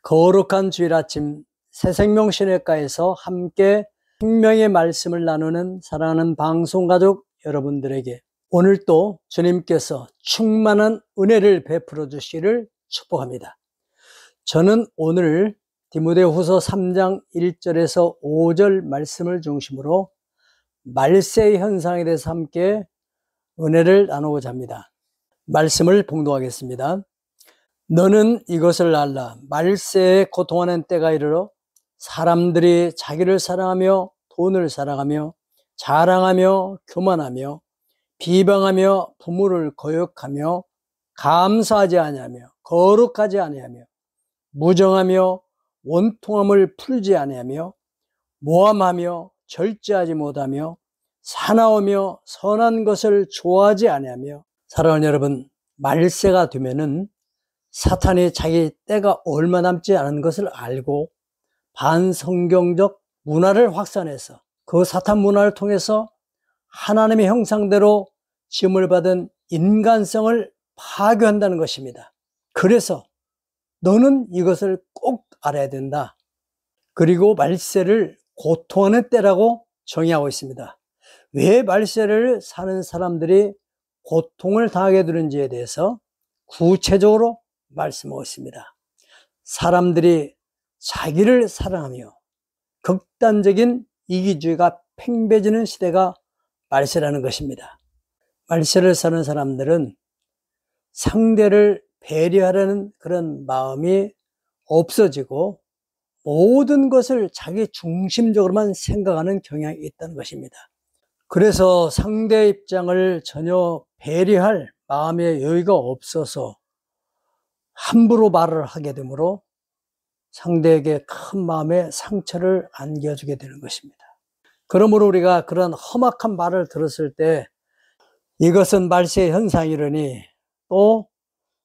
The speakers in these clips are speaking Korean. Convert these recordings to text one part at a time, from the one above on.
거룩한 주일 아침 새생명신학과에서 함께 생명의 말씀을 나누는 사랑하는 방송가족 여러분들에게 오늘도 주님께서 충만한 은혜를 베풀어 주시기를 축복합니다. 저는 오늘 디모데후서 3장 1절에서 5절 말씀을 중심으로 말세 현상에 대해서 함께 은혜를 나누고자 합니다. 말씀을 봉독하겠습니다. 너는 이것을 알라. 말세에 고통하는 때가 이르러 사람들이 자기를 사랑하며 돈을 사랑하며 자랑하며 교만하며 비방하며 부모를 거역하며 감사하지 아니하며 거룩하지 아니하며 무정하며 원통함을 풀지 아니하며 모함하며 절제하지 못하며 사나우며 선한 것을 좋아하지 아니하며. 사랑하는 여러분, 말세가 되면은 사탄이 자기 때가 얼마 남지 않은 것을 알고 반성경적 문화를 확산해서 그 사탄 문화를 통해서 하나님의 형상대로 지음을 받은 인간성을 파괴한다는 것입니다. 그래서 너는 이것을 꼭 알아야 된다. 그리고 말세를 고통하는 때라고 정의하고 있습니다. 왜 말세를 사는 사람들이 고통을 당하게 되는지에 대해서 구체적으로 말씀하고 있습니다. 사람들이 자기를 사랑하며 극단적인 이기주의가 팽배지는 시대가 말세라는 것입니다. 말세를 사는 사람들은 상대를 배려하려는 그런 마음이 없어지고 모든 것을 자기 중심적으로만 생각하는 경향이 있다는 것입니다. 그래서 상대의 입장을 전혀 배려할 마음의 여유가 없어서 함부로 말을 하게 되므로 상대에게 큰 마음의 상처를 안겨주게 되는 것입니다. 그러므로 우리가 그런 험악한 말을 들었을 때 이것은 말세의 현상이러니 또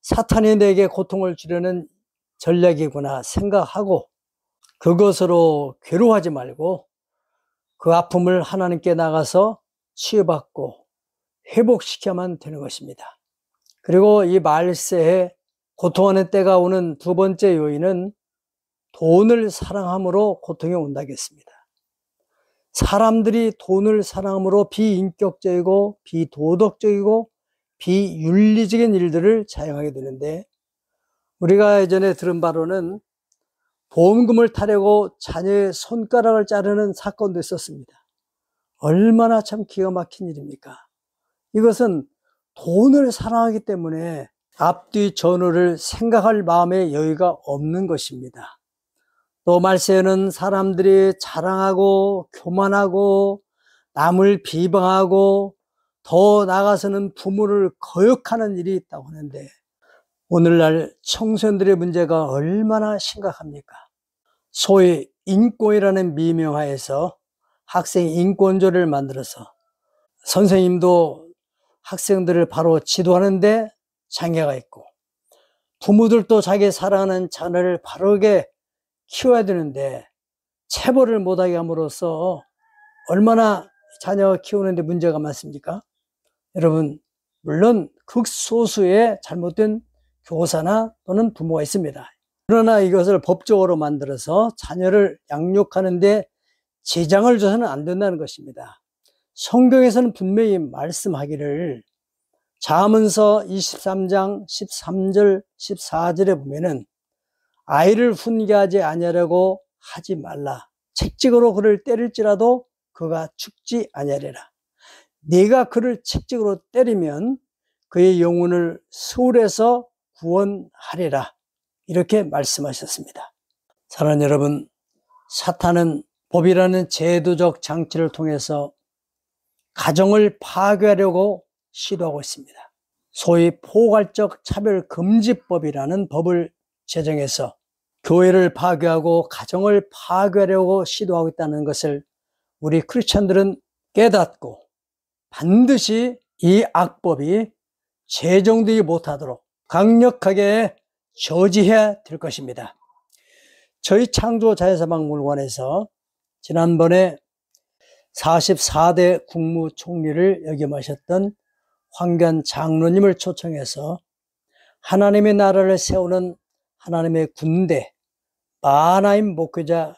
사탄이 내게 고통을 주려는 전략이구나 생각하고 그것으로 괴로워하지 말고 그 아픔을 하나님께 나가서 치유받고 회복시켜야만 되는 것입니다. 그리고 이 말세에 고통하는 때가 오는 두 번째 요인은 돈을 사랑함으로 고통이 온다겠습니다. 사람들이 돈을 사랑함으로 비인격적이고 비도덕적이고 비윤리적인 일들을 자행하게 되는데, 우리가 예전에 들은 바로는 보험금을 타려고 자녀의 손가락을 자르는 사건도 있었습니다. 얼마나 참 기가 막힌 일입니까? 이것은 돈을 사랑하기 때문에 앞뒤 전후를 생각할 마음의 여유가 없는 것입니다. 또 말세에는 사람들이 자랑하고 교만하고 남을 비방하고 더 나아가서는 부모를 거역하는 일이 있다고 하는데, 오늘날 청소년들의 문제가 얼마나 심각합니까? 소위 인권이라는 미명하에서 학생 인권조를 만들어서 선생님도 학생들을 바로 지도하는데 장애가 있고, 부모들도 자기 사랑하는 자녀를 바르게 키워야 되는데 체벌을 못하게 함으로써 얼마나 자녀 키우는데 문제가 많습니까? 여러분, 물론 극소수의 잘못된 교사나 또는 부모가 있습니다. 그러나 이것을 법적으로 만들어서 자녀를 양육하는데 지장을 줘서는 안 된다는 것입니다. 성경에서는 분명히 말씀하기를, 잠언서 23장 13절 14절에 보면은 아이를 훈계하지 아니하려고 하지 말라. 책찍으로 그를 때릴지라도 그가 죽지 아니하리라. 네가 그를 책찍으로 때리면 그의 영혼을 수울에서 구원하리라. 이렇게 말씀하셨습니다. 사랑하는 여러분, 사탄은 법이라는 제도적 장치를 통해서 가정을 파괴하려고 시도하고 있습니다. 소위 포괄적 차별금지법이라는 법을 제정해서 교회를 파괴하고 가정을 파괴하려고 시도하고 있다는 것을 우리 크리스천들은 깨닫고 반드시 이 악법이 제정되지 못하도록 강력하게 저지해야 될 것입니다. 저희 창조자연사박물관에서 지난번에 44대 국무총리를 역임하셨던 황교안 장로님을 초청해서 하나님의 나라를 세우는 하나님의 군대, 마하나임 목회자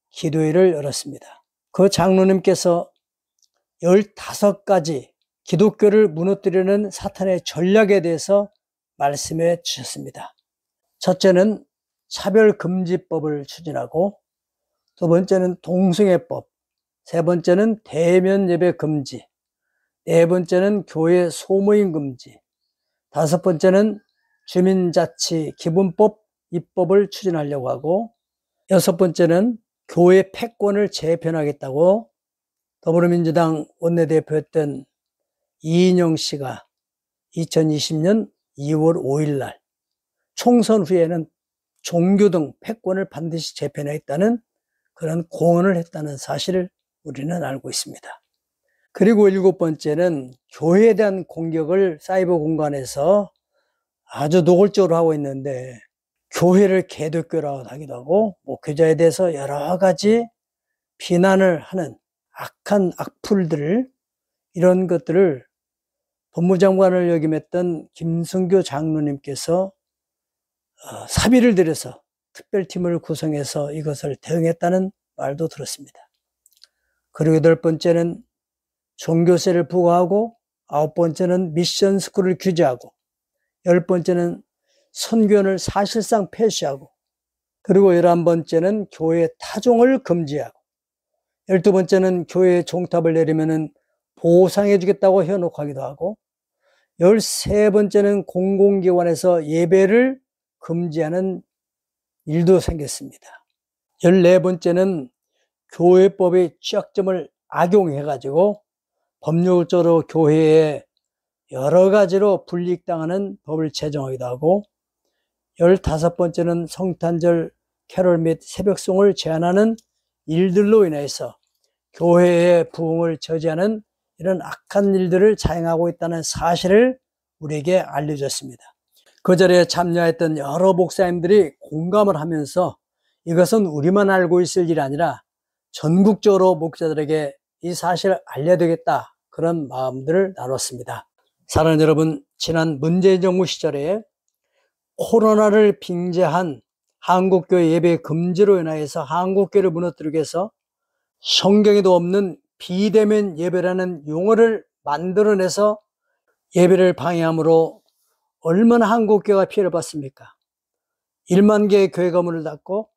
기도회를 열었습니다. 그 장로님께서 15가지 기독교를 무너뜨리는 사탄의 전략에 대해서 말씀해 주셨습니다. 첫째는 차별금지법을 추진하고, 두 번째는 동성애법, 세 번째는 대면 예배 금지, 네 번째는 교회 소모임 금지, 다섯 번째는 주민자치 기본법 입법을 추진하려고 하고, 여섯 번째는 교회 패권을 재편하겠다고 더불어민주당 원내대표였던 이인영 씨가 2020년 2월 5일 날 총선 후에는 종교 등 패권을 반드시 재편하겠다는 그런 공언을 했다는 사실을 우리는 알고 있습니다. 그리고 일곱 번째는 교회에 대한 공격을 사이버 공간에서 아주 노골적으로 하고 있는데, 교회를 개독교라고 하기도 하고 목회자에 대해서 여러 가지 비난을 하는 악한 악플들을, 이런 것들을 법무장관을 역임했던 김승교 장로님께서 사비를 들여서 특별팀을 구성해서 이것을 대응했다는 말도 들었습니다. 그리고 여덟 번째는 종교세를 부과하고, 아홉 번째는 미션 스쿨을 규제하고, 열 번째는 선교원을 사실상 폐쇄하고, 그리고 11번째는 교회 타종을 금지하고, 12번째는 교회에 종탑을 내리면은 보상해 주겠다고 해놓고 하기도 하고, 13번째는 공공기관에서 예배를 금지하는 일도 생겼습니다. 14번째는 교회법의 취약점을 악용해가지고 법률적으로 교회에 여러 가지로 불이익당하는 법을 제정하기도 하고, 15번째는 성탄절 캐롤 및 새벽송을 제한하는 일들로 인해서 교회의 부흥을 저지하는 이런 악한 일들을 자행하고 있다는 사실을 우리에게 알려줬습니다. 그 자리에 참여했던 여러 목사님들이 공감을 하면서 이것은 우리만 알고 있을 일이 아니라 전국적으로 목사들에게 이 사실을 알려야 되겠다, 그런 마음들을 나눴습니다. 사랑하는 여러분, 지난 문재인 정부 시절에 코로나를 빙자한 한국교회 예배 금지로 인하여서 한국교회를 무너뜨리기 위해서 성경에도 없는 비대면 예배라는 용어를 만들어내서 예배를 방해함으로 얼마나 한국교회가 피해를 봤습니까? 1만 개의 교회가 문을 닫고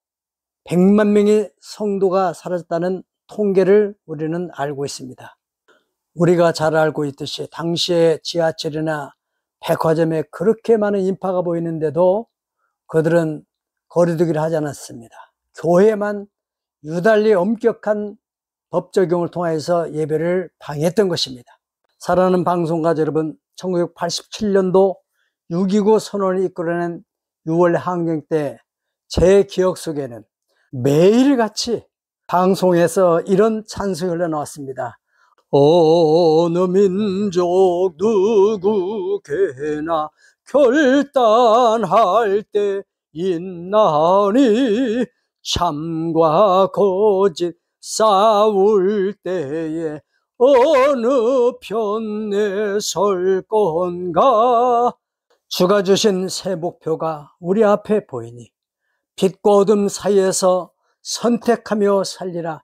100만 명의 성도가 사라졌다는 통계를 우리는 알고 있습니다. 우리가 잘 알고 있듯이 당시에 지하철이나 백화점에 그렇게 많은 인파가 보이는데도 그들은 거리두기를 하지 않았습니다. 교회만 유달리 엄격한 법 적용을 통해서 예배를 방해했던 것입니다. 사랑하는 방송가족 여러분, 1987년도 6.29 선언을 이끌어낸 6월 항쟁 때 제 기억 속에는 매일같이 방송에서 이런 찬송이 흘러나왔습니다. 어느 민족 누구게나 결단할 때 있나니, 참과 거짓 싸울 때에 어느 편에 설 건가. 주가 주신 새 목표가 우리 앞에 보이니 빛과 어둠 사이에서 선택하며 살리라.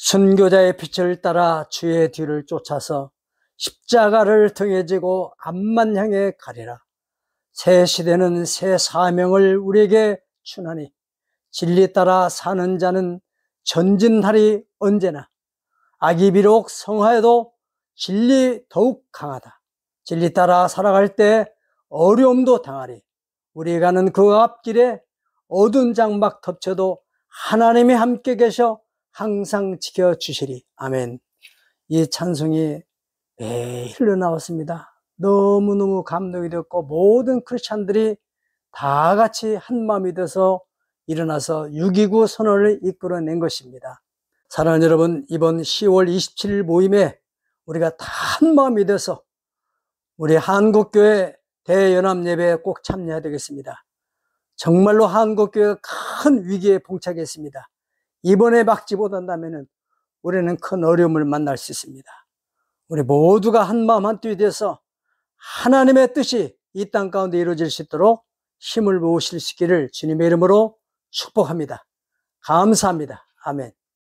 순교자의 빛을 따라 주의 뒤를 쫓아서 십자가를 등에 지고 앞만 향해 가리라. 새 시대는 새 사명을 우리에게 주나니 진리 따라 사는 자는 전진하리. 언제나 악이 비록 성하여도 진리 더욱 강하다. 진리 따라 살아갈 때 어려움도 당하리. 우리 가는 그 앞길에 어두운 장막 덮쳐도 하나님이 함께 계셔 항상 지켜주시리. 아멘. 이 찬송이 매일 흘러나왔습니다. 너무너무 감동이 되었고, 모든 크리스찬들이 다 같이 한마음이 돼서 일어나서 6.29 선언을 이끌어낸 것입니다. 사랑하는 여러분, 이번 10월 27일 모임에 우리가 다 한마음이 돼서 우리 한국교회 대연합 예배에 꼭 참여해야 되겠습니다. 정말로 한국교회가 큰 위기에 봉착했습니다. 이번에 막지 못한다면 우리는 큰 어려움을 만날 수 있습니다. 우리 모두가 한마음 한뜻이 돼서 하나님의 뜻이 이 땅 가운데 이루어질 수 있도록 힘을 모으실 수 있기를 주님의 이름으로 축복합니다. 감사합니다. 아멘.